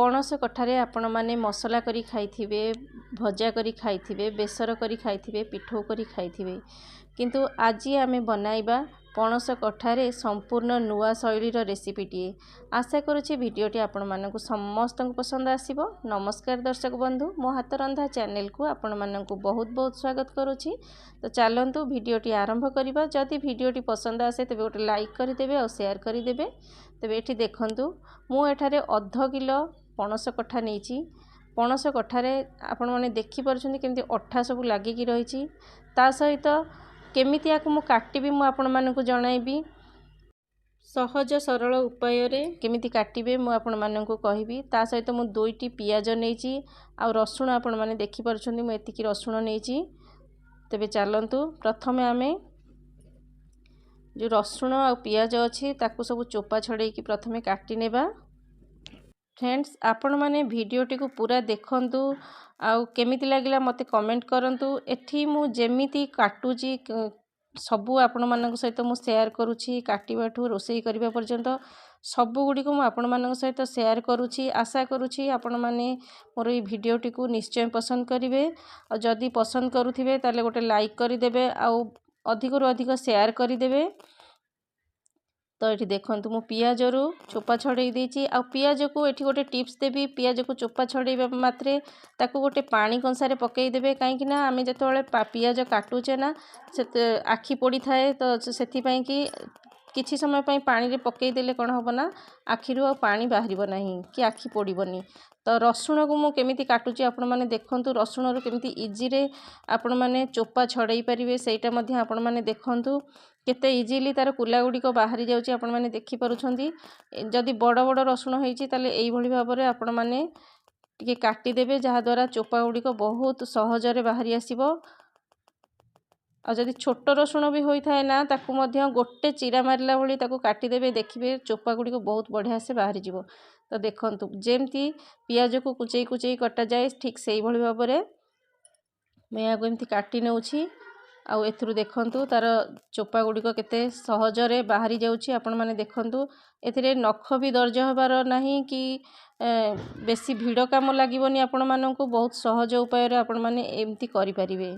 पणस कठारे आपण माने मसला करी खाइथिबे, भजा करी खाइथिबे, बेसर करी खाइथिबे, पिठौ करी खाइथिबे। किंतु आजी आमे बनाइबा पणस कठारे संपूर्ण नुआ शैलीर रेसिपीटी। आशा करुछि भिडियोटी आपण मानकु समस्त पसंद आसीबो। नमस्कार दर्शक बंधु, मो हाथ रंधा चैनल को आपण मानकु बहुत बहुत स्वागत करुछि। तो चलंतु भिडियोटी आरंभ करिबा। जदि भिडियोटी पसंद आसे तेबे गोटे लाइक करिदेबे और शेयर करिदेबे। तेबे एठी देखंतु मु एठारे अध किलो पणस कठा नेइछि। पणस कठारे आपण माने देखि परछन्ति केमति अठा सब लागिकी रहिछि। ता सहित केमिति याकु मु काटिबी मु आपण मानकु जणाइबी। सहज सरल उपाय रे केमिति काटिबे मु आपण मानकु कहिबी। ता सहित मु दुईटी पियाज नेइछि आ रसुण आपण माने देखि परछन्ति मु एतिकी रसुण नेइछि। तेबे चलंतु प्रथमे आमे जो रसुण आ पियाज अछि ताकु सब चोपा छड़े कि प्रथमे काटि नेबा। फ्रेंड्स आपण माने भिडियोटी को पूरा देखंतु आउ केमिति लागिला मते कमेंट करंतु। एठी मु जेमिति काटुची सबु आपण मानक सहित मु शेयर करूची। काटिबाठू रोसई करिबा पर्यंत सबु गुडी को मु आपण मानक सहित शेयर करूची। आशा करूची आपण माने मोर ई भिडियोटी को निश्चय पसंद करिवे। और जदि पसंद करूथिबे ताले गोटे लाइक करिदेबे आउ अधिक रु अधिक शेयर करिदेबे। तो ये देखंतु मु पियाज रु चोपा छड़े देछि। आ पियाज को एठी गोटे टिप्स देबी। पियाज को चोपा छड़ेबा मात्रे ताकू गोटे पानी कंसारे पकई देबे। काहेकि ना आमे जतोले पियाज काटुचे ना से आखि पोड़ी थाए। तो सेथि पई कि किछि समय पई पानी रे पकई देले कोन होबो ना आखिरु आ पानी बाहरिबो नाही कि आखि पोड़ीबोनी। तो रसुण को मु केमिति काटुची आपण माने देखंतु। रसुण रु केमिति इजी रे आपण माने चोपा छड़ेई परिबे सेटा मध्ये आपण माने देखंतु केते इजीली तार कुला गुडी को बाहरी जाउची आपण माने देखि परुछंती। जदि बड़ बड़ रसुण होईची ताले एई भली भाबरे आपण माने टिके काटी देबे जहा द्वारा चोपा गुडी को बहुत सहज रे बाहरी आसीबो। आ जदि छोट रसुण भी होई थाए ना ताकू मध्य गोटे चिरा मारला भली ताकू काटी देबे। देखिबे चोपा गुडी को बहुत बढ़िया से बाहरी जिवो। तो देखंतु जेमती पियाज को कुचई कुचई कटा जाए ठीक सेई भली भाबरे मैं आगो एमती काटी नेउछि। आउ एथुरु देखंतु तार चोपा गुडी को केते सहज रे बाहरी जाउछि। आपण माने देखंतु एथिरे नख भी दर्ज हबार नाही कि बेसी भिड़ काम लागिबोनी। आपण माननकु बहुत सहज उपाय रे आपण माने एमती करि परिबे।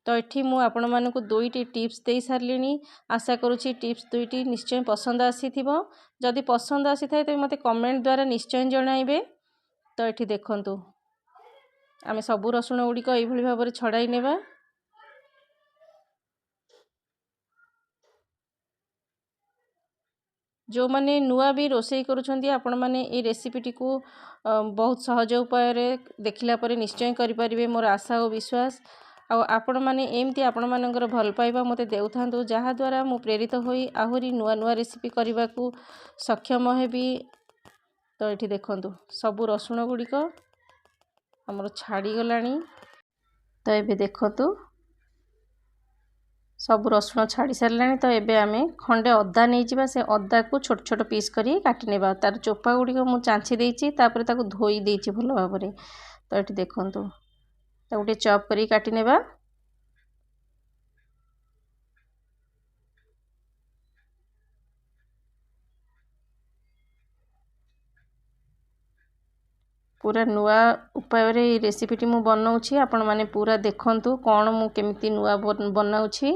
तो एठी मु आपण माननकु दुईटी टिप्स देई सारलिनी। आशा करूछि टिप्स दुईटी निश्चय पसंद आसीथिबो। जदि पसंद आसी थाए तो मते कमेंट द्वारा निश्चय जणाइबे। तो एठी देखंतु आमे सबु रसुण गुडी को एई भली भाबरे छड़ाई नेबा। जो माने नुआ भी रोसई करूछंती आपण माने ए रेसिपीटी को बहुत सहज उपाय रे देखिला परे निश्चय करि परिबे मोर आशा और विश्वास। आ आपण माने एमती आपण मानकर भल पाइबा मते देउथांतु जहा द्वारा मु प्रेरित होई आहुरी नुआ नुआ रेसिपी करबा को सक्षम हेबी। तो एठी देखंतु सबु रसुण गुडी को हमर छाड़ी गलानी। तो एबे देखंतु सब रसुण छाड़ी सारलानी। तो एबे आमे खंडे अदा नहीं जिबा। से अदा को छोट छोट पीस करी काटी नेबा। तार चोपा गुडी को मु चांची देइछि तापर ताको धोई देइछि भलो भाबरे। तो एठी देखंतु ता गोटे चॉप करी काटी नेबा। पूरा नुआ उपाय रे रेसिपीटी मु बनाउछि। आपण माने पूरा देखंतु कोन मु केमिति नुआ बनाउछि।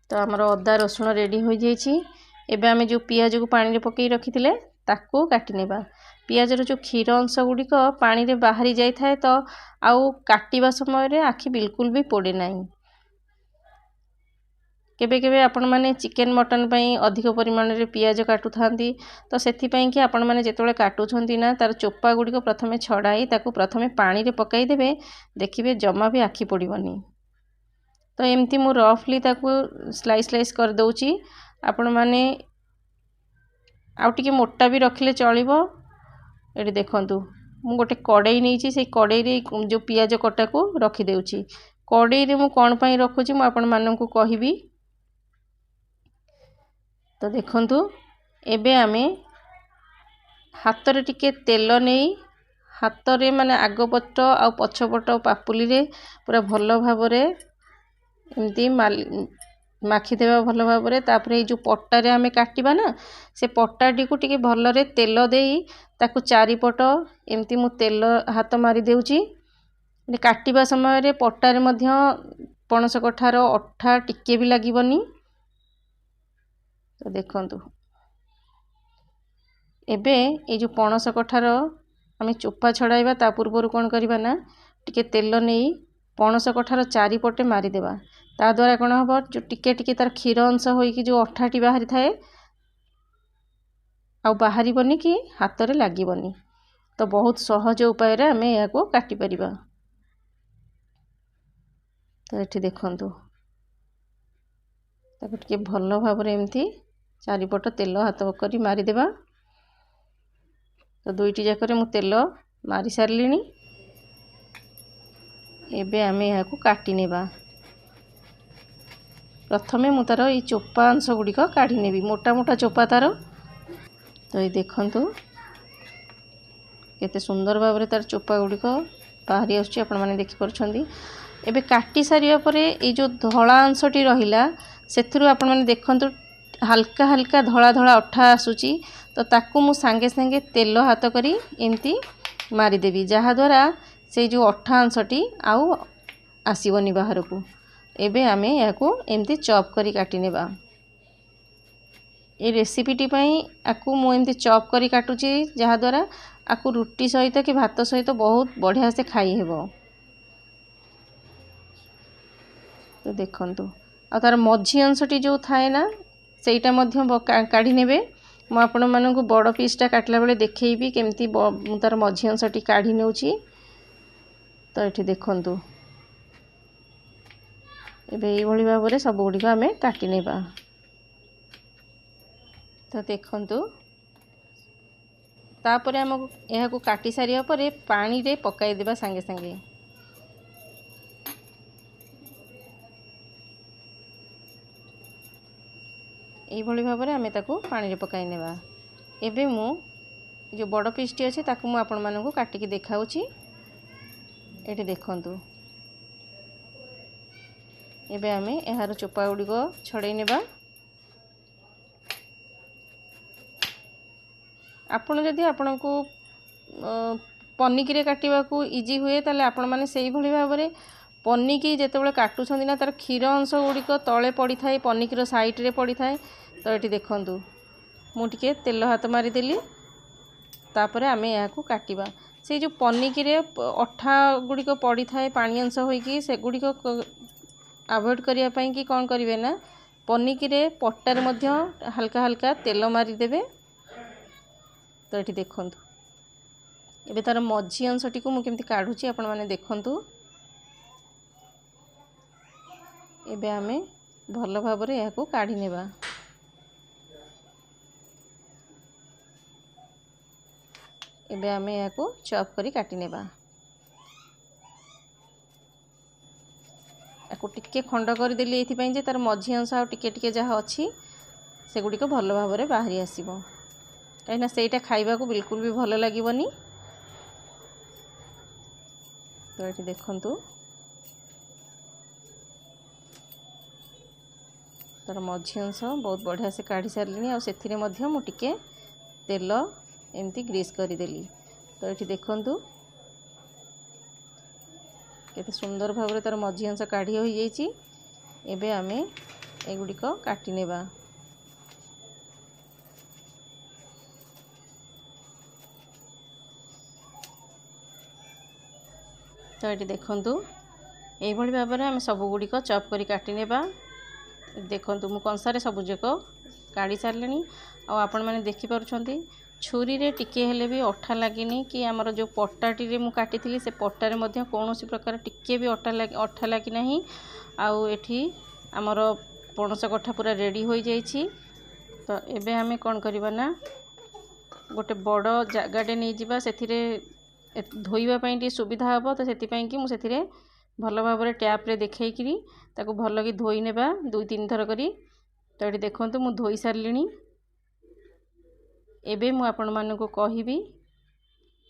तो हमर अदा रसुण रेडी हो जाइछि। एबे आमे जो पियाज को पानी रे पकई रखिथिले ताको काटी नेबा। पियाज रो जो क्षीर अंश गुडी को पानी रे बाहरी जाई थाए। तो आउ काटिबा समय रे आखि बिल्कुल भी पोड़े नाही। केबे केबे आपण माने चिकन मटन पई अधिक परिमाण रे पियाज काटु थांती। तो सेथि पई कि आपण माने जेतोले काटु छंती ना तार चोपा गुडी को प्रथमे छड़ाई ताको प्रथमे पानी रे पकाई देबे। देखिबे जमा भी आखि पोड़ीबनी। तो एमती मु रफली ताको स्लाइस स्लाइस कर दउची। आपण माने आउ टिके मोटा भी रखले चलिबो। एठी देखंतु मु गोटे कड़ाई नेइची। से कड़ाई रे जो पियाज कटा को रखि देउची। कड़ाई रे मु कोन पई रखुची मु आपण माननकु कहिबी। तो देखंतु एबे आमे हाथ रे टिके तेल नेई हाथ रे माने आगो पट आ पछ पट पापुली रे पूरा भलो भाबरे एमती माखीदेवा भल भाव तापर ये जो पट्टारे आमे काटिबा ना से पट्टाटी को टिके भलरे तेल देई ताकू चारिपट एमती मु तेल हाथ मारी देउची काटिबा समय रे पट्टारे मध्य पणस कठार अठा टिके भी लागिबनी। तो देखंतु एबे ये जो पणस कठार आमे चोपा छड़ाइबा ता पूर्व कौन करबा ना टिके तेल नहीं पणस कठार चारिपटे मारिदेबा ता द्वारा कौन हम जो टिके टिके तार क्षीर अंश होइकी जो अठाटी बाहरी थाए आउ बाहरिबनी कि हाथ रे लागिबनी। तो बहुत सहज उपाय रे आमे या को काटी परिबा। तो एठी देखंतु ताको टिके भल भाव रे एमती चारिपट तेल हाथ करी मारी देबा। तो दुईटी जाकरे मु तेल मारी सारलिनी एबे आमे या को काटी नेबा। प्रथमे मु तार ये चोपा अंश गुड़िक काढ़ी नेबी मोटा मोटा चोपा तार। तो ये देखंतु केते सुंदर भाव रे तार चोपा गुड़िक बाहरी आसुची आपण माने देखि परछंदी। एबे काटी सारिया परे ये जो धला अंशटी रहिला सेथुरु आपण माने देखंतु हल्का हल्का धला धला अठा आसुची। तो ताकू मु सांगे सांगे तेल हाथ करी एमती मारी देबी जहा द्वारा से जो अठा अंशटी आउ आसीबनी बाहर को। एबे आमे याको एमती चॉप करी काटी नेबा। ए रेसिपीटी पई आकु मु एमती चॉप करी काटुची जहा द्वारा आकु रुटी सहित कि भात सहित बहुत बढ़िया से खाई हेबो। तो देखंतु आ तार मझी अंशटी जो थाए ना सेटा मध्य काढ़ी नेबे। मु आपण मानकु बड़ पीसटा काटला बेले देखैबी केमती तार मझी अंशटी काढ़ी नेउची। तो एठी देखंतु एबे ये भली भाव रे सब गुड़िक आमे काटी नेबा। तो देखंतु तापरे हमको यह को काटी सारिया परे पानी रे पकाई देबा संगे संगे। ये भली भाव रे आमे ताको पानी रे पकाई नेबा। एबे मु जो बड़ पीसटी अछि ताको मु आपण मानकु काटी के देखाउची। एठी देखंतु एबे आमे एहार चोपा गुड़िक छड़े नेबा। आपण जदि आपण को पनिकी रे काटिबा को इजी हुए ताले आपण माने सेही भली भाव रे पनिकी जेतेबेले काटुछंदी ना तार क्षीर अंश गुड़िक तळे पड़ी थाए पनिकी रो साइड रे पड़ी थाए। तो एठी देखंतु मु टिके तेल हाथ मारी देली तापरे आमे या को काटिबा। से जो पनिकी रे अठा गुड़िक पड़ी थाए पानी अंश होइकी से गुड़िक अवॉइड करिया पई कि कौन करिवे ना पनिकी रे पट्टार मध्य हल्का हल्का तेल मारी देबे। तो एठी देखंतु एबे तार मझी अंशटी को मु केमती काढुची आपण माने देखंतु। एबे आमे भल भाव रे याको काढी नेबा। एबे आमे याको चॉप करी काटी नेबा। याको टिके खंड कर देली एथि पई जे तार मझी अंश आ टिके टिके जहा अछि से गुडी को भल भाव रे बाहरी आसीबो। कहिना सेटा खाइबा को बिल्कुल भी भल लागिबनी। तो एठी देखंतु तार मझी अंश बहुत बढ़िया से काढ़ी सारलिनी आ सेथिरे मध्य मु टिके तेल एमती ग्रीस करी देली। तो एठी देखंतु केते सुंदर भाव रे तार मझी अंश काढ़ी होई जाईची। एबे आमे एगुडी को काटी नेबा। तो ये देखंतु एई भली भाव रे आमे सब गुडी को चॉप करी काटी नेबा। देखंतु मु कंसारे सब जको काढ़ी सारलेनी आ आपण माने देखि पारुछंती छुरी रे टिके हेले भी अठा लागिनी कि आमर जो पट्टाटी रे मु काटिथिली से पट्टारे मध्य कोनोसी प्रकार टिके भी अठा लागी नाही। आउ एठी आमर पणस कठा पूरा रेडी हो जाइछि। तो एबे हमें कौन करबा ना गोटे बड़ जगाटे नहीं जिबा सेथिरे धोइबा पई टी सुविधा हबो। तो सेति पई कि मु सेथिरे भल भाव रे टैप रे देखै करी ताको भल कि धोई नेबा 2-3 थर करी। तो ये देखंतु मु धोई सारलिनी। एबे मु आपण मानकु कहिबी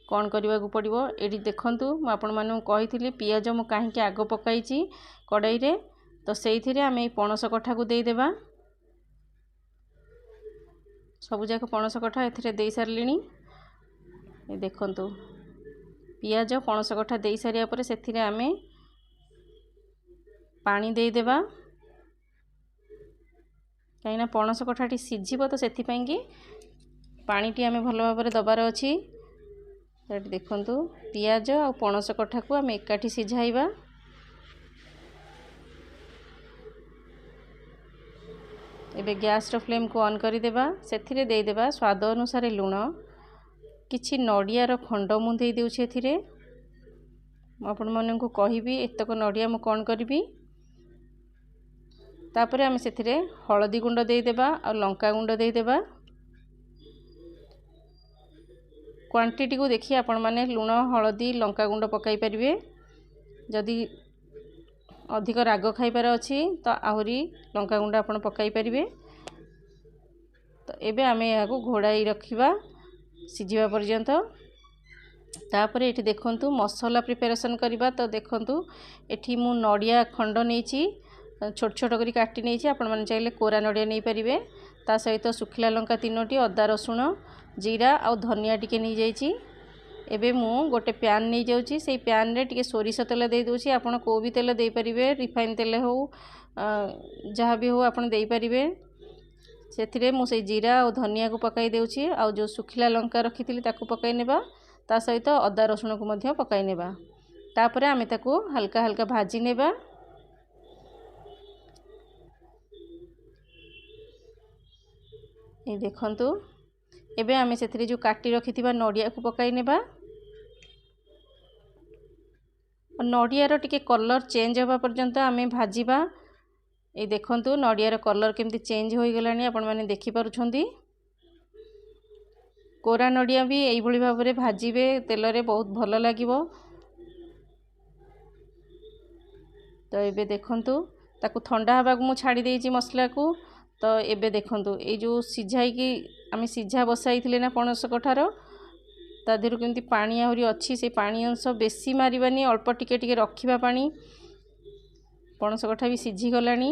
कौन करबा को पड़िबो। एडी देखंतु मु आपण मानकु कहिथिली पियाज मु काहे के आगो पकाइछि कड़ाई रे तो से आम पणस कठा को देदेबा सबुजाक पणस कठा ए दे सारे देखंतु पियाज पणस कठा दे सारिया पर से आम पानी देदेबा कहीं पणस कठाटी सीझिब तो से पानी आम भल भाव दबार अच्छी देखंतु पियाज आ पणस कठा को आम एकाठी सीझाइबा एबे गैस रो फ्लेम को ऑन कर देबा सेथिरे दे देबा स्वाद अनुसार लूण किछि नडिया रो खंड मु दे देउछि एथिरे आपण मन को कहिबी एतक नडिया मु कोन करबी तापरे आम सेथिरे हळदी गुंड दे देबा और लंका गुंड दे देबा क्वांटिटी को देखि आपण माने लूण हळदी लंका गुंड पकाई परिबे जदि अधिक राग खाइबार अच्छी तो आहरी लंका गुंड आपण पकाई परिबे तो एबे आमे या को घोड़ाई रखिबा सिझिबा पर्यंत तापरे एठी देखंतु मसाला प्रिपरेशन करबा तो देखंतु एठी मु नडिया खंड नेछि छोट छोट करी काटी नेछि आपण माने चाहिले कोरा नडिया नै परिबे ता सहित सुखिला लंका 3टी अदा रसुण जीरा आ धनिया टिके नै जाइछि एबे मु गोटे पैन नहीं जाउची से पैन रे टिके सोरिष तेल दे दोची आपण को भी तेल दे परिबे रिफाइन तेल हो जहाँ भी हो आपण दे परिबे सेथिरे मु से जीरा और धनिया को पकाई देउची आ जो सुखिला लंका रखिथिली ताकू पकाई नेबा ता सहित अदा रसुण को मध्य पकाई नेबा तापरे आमे ताकू हल्का हल्का भाजी नेबा ए देखंतु एबे आमे सेथिरे जो काटी रखिथिबा नडिया को पकाई नेबा नडिया रो टिके कलर चेंज होबा पर्यंत आमे भाजीबा ए देखंतु नडिया रो कलर केमती चेंज होई गलानी आपण माने देखि पारुछंदी कोरा नडिया भी एई भली भाबरे भाजीबे तेल रे बहुत भलो लागिवो तो एबे देखंतु ताकू ठंडा हबा को मु छाडी देइची मसला को तो एबे देखंतु ए जो सिझाई की आमे सिझा बसाइथिले ना पणस कठारो ता देहरु केमती पानी आहरी अच्छी से पानी अंश बेसी मारिबानी अल्प टिके टिके रखिबा पानी पणस कठा भी सिझी गलानी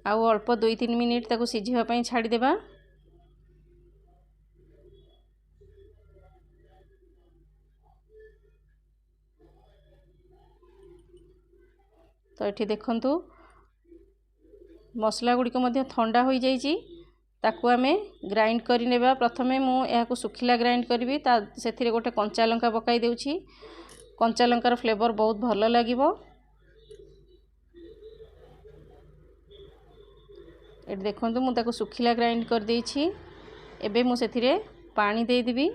आउ अल्प 2-3 मिनिट ताकू सिझिबा पई छाडी देबा तो एठी देखंतु मसला गुडी को मध्य ठंडा होई जाईची ताकू आमे ग्राइंड करि नेबा प्रथमे मु या को सुखिला ग्राइंड करबी ता सेथिरे गोटे कंचा लंका पकाई देउची कंचा लंकार फ्लेवर बहुत भलो लागिवो एट देखंतु मु ताकू सुखिला ग्राइंड कर देइची एबे मु सेथिरे पानी दे देबी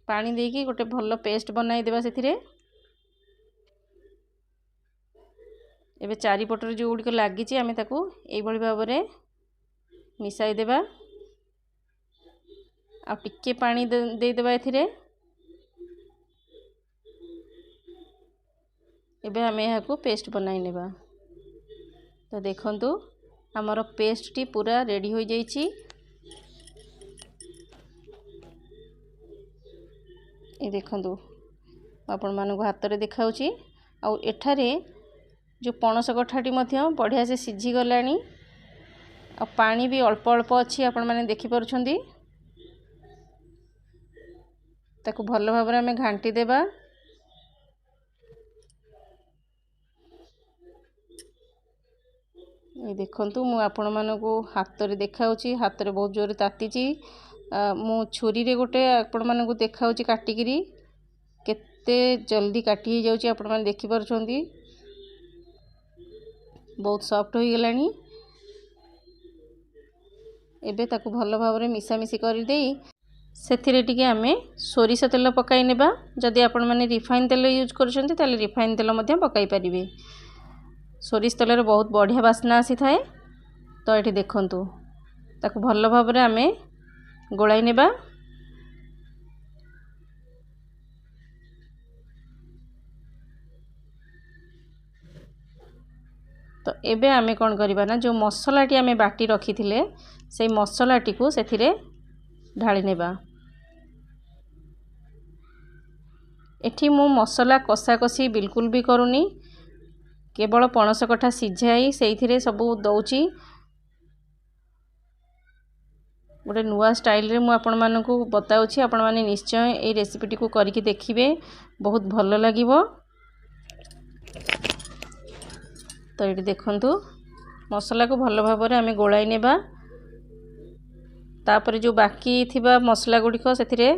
पानी देकी गोटे भलो पेस्ट बनाई देबा सेथिरे एबे चारि पटर जो गुडी को लागिची आमे ताकू एई भली भाबरे मिसाई देबा आ टिके पानी दे देबा एथिरे एबे आमे या को पेस्ट बनाई नेबा तो देखंतु हमर पेस्ट टी पूरा रेडी हो जाईची ए देखंतु आपण मानको हाथ रे देखाउची आ एठारे जो पणस कठाटी मध्य बढ़िया से सिझी गलानी आ पानी भी अल्प अल्प अच्छी आपण माने देखि पारुछंदी ताकू भलो भाबरे हमें घांटी देबा ये देखंतु मु आपण मानको हाथ रे देखाउची हाथ रे बहुत जोर तातीची मु छुरी रे गोटे आपण मानको देखाउची काटिगिरी केते जल्दी काटी ही जाउची आपण माने देखि पारुछंदी बहुत सॉफ्ट हो गलानी एबे ताकू भलो भाबरे मिसा मिसी कर देई सेथिरे टिके आमे सोरिष तेल पकाई नेबा जदि आपण माने रिफाइन तेल यूज करछंती ताले रिफाइन तेल मध्य पकाई परिबे सोरिष तेल रे बहुत बढ़िया बास्ना आसी थाए तो एठी देखंतु ताकू भलो भाबरे आमे गोलाई नेबा तो एबे आमे कोन करिबा ना जो मसलाटी आमे बाटी रखी थिले से मसलाटी को सेथिरे ढाली नेबा एठी मु मसला कषा कषी बिल्कुल भी करूनी केवल पणस कठा सिझाई से सबू दौची गोटे नुआ स्टाइल रे मु आपण मानकु बताउछि आपण माने निश्चय ए रेसिपीटी को करके देखिबे बहुत भल लागिवो। तो ये देखंतु मसला को भल भाव में आम गोलाई नेबा तापर जो बाकी थिबा मसला गुड़िक से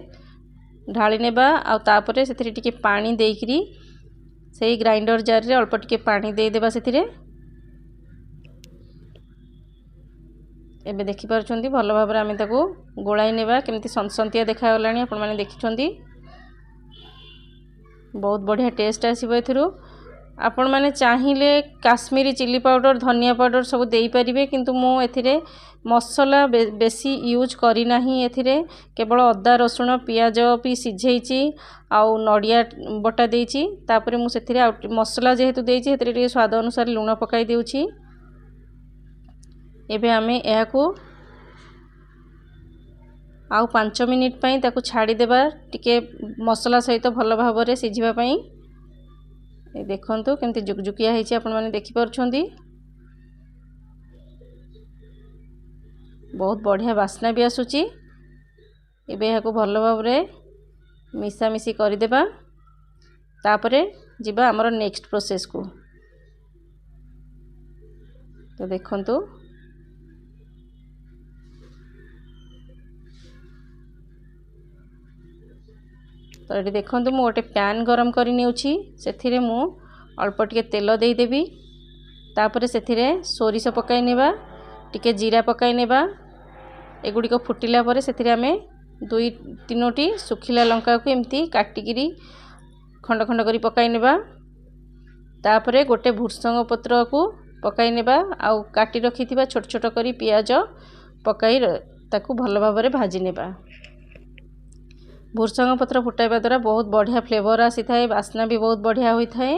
ढाली नेबा आ तापर से टिके पानी देकरी से ग्राइंडर जार रे अल्प टिके पानी दे देबा से एबे देखि पारछंती भल भाव में आम ताको गोलाई नेबा केमती सनसंतिया देखा गलानी आपण माने देखिछंती बहुत बढ़िया टेस्ट आसीबो एथिरु। आपण माने चाहिए काश्मीरी चिली पाउडर धनिया पाउडर सब दे पारिबे किंतु मु एथिरे मसला बेसी यूज करी नाही एथिरे केवल अदा रसुण पियाज भी सिझेइची आउ नडिया बटा देइची तापरे मु सेथिरे मसला जेहेतु देइची एथिरे टिके स्वाद अनुसार लूण पकाई देउची। एबे आमे एहाकू आउ 5 मिनिट पई ताकू छाड़ी देबा टिके मसला सहित भल भाव रे सिझिबा पई। देखंतु केमती जुकजुकिया ହେଇଛି आपण माने देखि परछंती बहुत बढ़िया बास्ना भी आसुची। एबे एहाकू भल भाव रे मिसा मिसी करि देबा तापरे जिबा हमर नेक्स्ट प्रोसेस को। तो देखंतु तो ये देखंतु मु गोटे पैन गरम करि नेउछि सेथिरे मु अल्प टिके तेल दे देबी तापरे सेथिरे सोरिष पकाई नेबा टिके जीरा पकाई नेबा एगुडी को फुटिला परे सेथिरे आमे 2-3टी सुखिला लंका को एमती काटिकिरी खंड खंड करी पकाई नेबा तापरे गोटे भुर्संग पत्र को पकाई नेबा आउ काटी रखिथिबा छोट छोट करी पियाज पकाई ताकू भल भाव रे भाजी नेबा। भुर्संग पत्र फुटाइबा द्वारा बहुत बढ़िया फ्लेवर आसी थाए बास्ना भी बहुत बढ़िया होई थाए।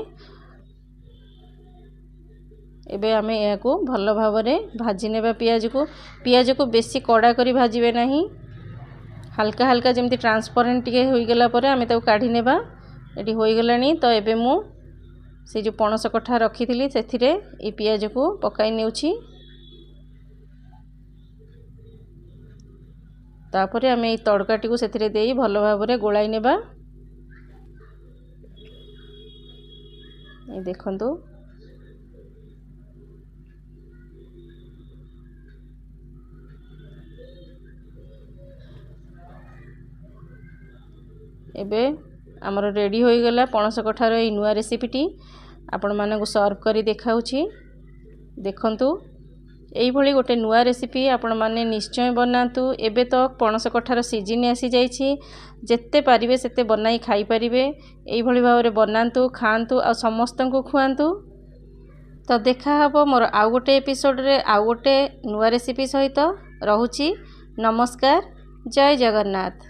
एबे आमे याको भल भाव रे भाजी नेबा पियाज को बेसी कड़ा करी भाजीबे नाही हल्का हल्का जेमती ट्रांसपेरेंट टिके होई गेला परे आमे ताको काढी नेबा। एटी होई गेलानी तो एबे मु से जो पणस कठा रखिथिली सेथिरे ए पियाज को पकाई नेउछि तापरे आमे तड़काटी को सेथिरे देई भल भाव रे गोलाई नेबा। ए देखंतु एबे आमर रेडी हो गला पणस कठार ए नुआ रेसिपीटी आपण मानकु सर्व करी देखाउछि। देखंतु एई भली गोटे नुआ रेसिपी आपण माने निश्चय बनातु। एबे तो पणस कठार सीजन आसी जाइछि जेते पारिबे सेते बनाई खाई पारिबे एई भली भाव रे बनातु खांतु आ समस्तन को खुआंतु। तो देखा हबो मोर आउ गोटे एपिसोड रे आउ गोटे नुआ रेसिपी सहित रहुछि। नमस्कार, जय जगन्नाथ।